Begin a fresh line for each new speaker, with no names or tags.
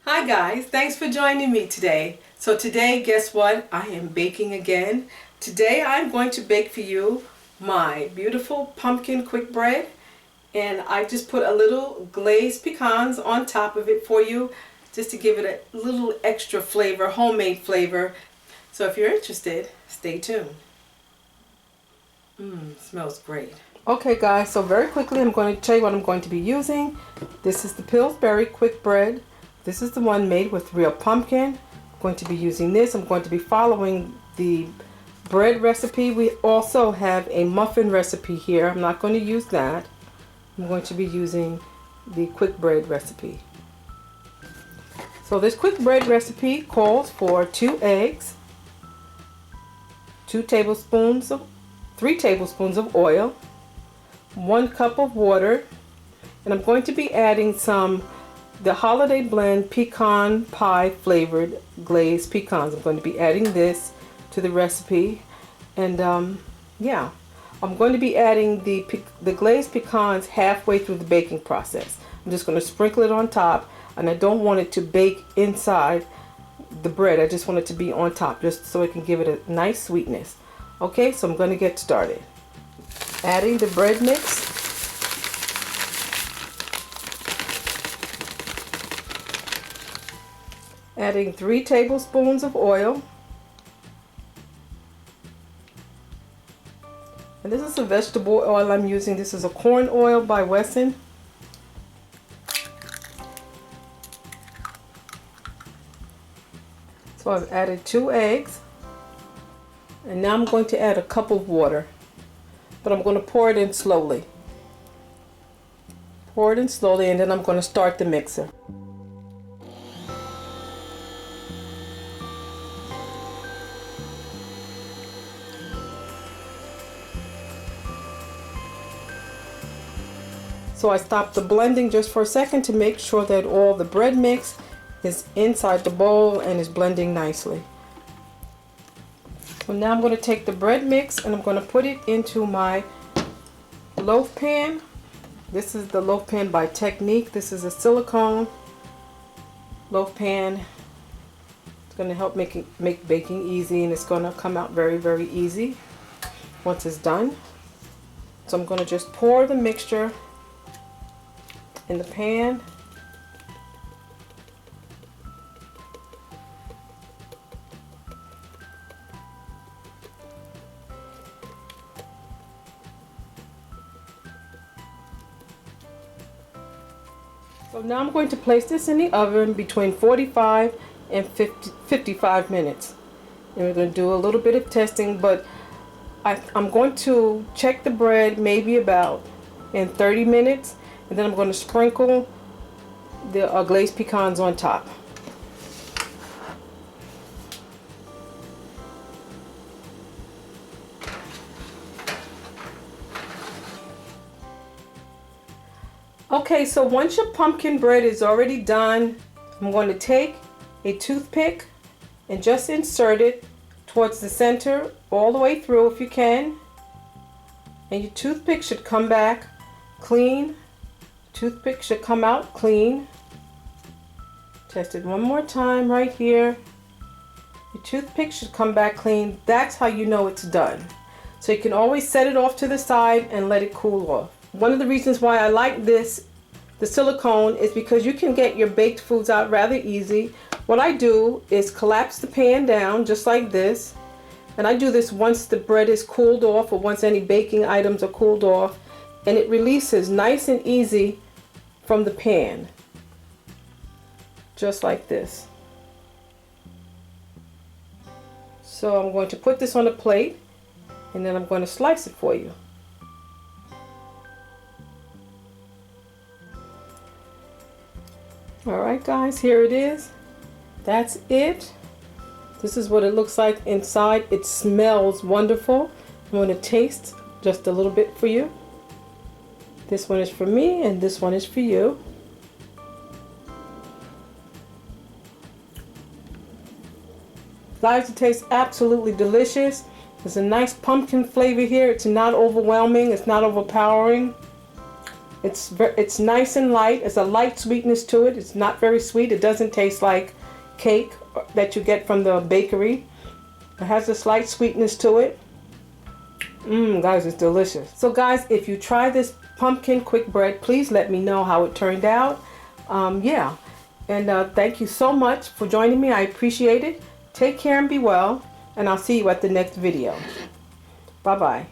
Hi guys, thanks for joining me today. So today, guess what? I am baking again. Today I'm going to bake for you my beautiful pumpkin quick bread, and I just put a little glazed pecans on top of it for you just to give it a little extra flavor, homemade flavor. So if you're interested, stay tuned. Smells great. Okay guys, so very quickly I'm going to tell you what I'm going to be using. This is the Pillsbury quick bread. This is the one made with real pumpkin. I'm going to be using this. I'm going to be following the bread recipe. We also have a muffin recipe here. I'm not going to use that. I'm going to be using the quick bread recipe. So this quick bread recipe calls for 2 eggs, 3 tablespoons of oil, 1 cup of water, and I'm going to be adding the holiday blend pecan pie flavored glazed pecans. I'm going to be adding this to the recipe, and yeah, I'm going to be adding the glazed pecans halfway through the baking process. I'm just going to sprinkle it on top, and I don't want it to bake inside the bread. I just want it to be on top just so it can give it a nice sweetness. Okay, so I'm going to get started. Adding the bread mix. Adding 3 tablespoons of oil. And this is a vegetable oil I'm using. This is a corn oil by Wesson. So I've added 2 eggs. And now I'm going to add a cup of water. But I'm going to pour it in slowly. Pour it in slowly, and then I'm going to start the mixer. So I stopped the blending just for a second to make sure that all the bread mix is inside the bowl and is blending nicely. So now I'm going to take the bread mix and I'm going to put it into my loaf pan. This is the loaf pan by Technique. This is a silicone loaf pan. It's going to help make baking easy, and it's going to come out very, very easy once it's done. So I'm going to just pour the mixture in the pan. So now I'm going to place this in the oven between 45 and 55 minutes. And we're going to do a little bit of testing, but I'm going to check the bread maybe about in 30 minutes. And then I'm going to sprinkle the glazed pecans on top. Okay, so once your pumpkin bread is already done, I'm going to take a toothpick and just insert it towards the center all the way through if you can. And your toothpick should come back clean. Toothpick should come out clean. Test it one more time right here. Your toothpick should come back clean. That's how you know it's done. So you can always set it off to the side and let it cool off. One of the reasons why I like the silicone, is because you can get your baked foods out rather easy. What I do is collapse the pan down just like this. And I do this once the bread is cooled off, or once any baking items are cooled off. And it releases nice and easy from the pan, just like this. So I'm going to put this on a plate, and then I'm going to slice it for you. Alright guys, here it is. That's it. This is what it looks like inside. It smells wonderful. I'm going to taste just a little bit for you. This one is for me, and this one is for you. Guys, it tastes absolutely delicious. There's a nice pumpkin flavor here. It's not overwhelming. It's not overpowering. It's nice and light. It's a light sweetness to it. It's not very sweet. It doesn't taste like cake that you get from the bakery. It has a slight sweetness to it. Guys, it's delicious. So guys, if you try this pumpkin quick bread, please let me know how it turned out. Yeah, and thank you so much for joining me. I appreciate it. Take care and be well, and I'll see you at the next video. Bye bye.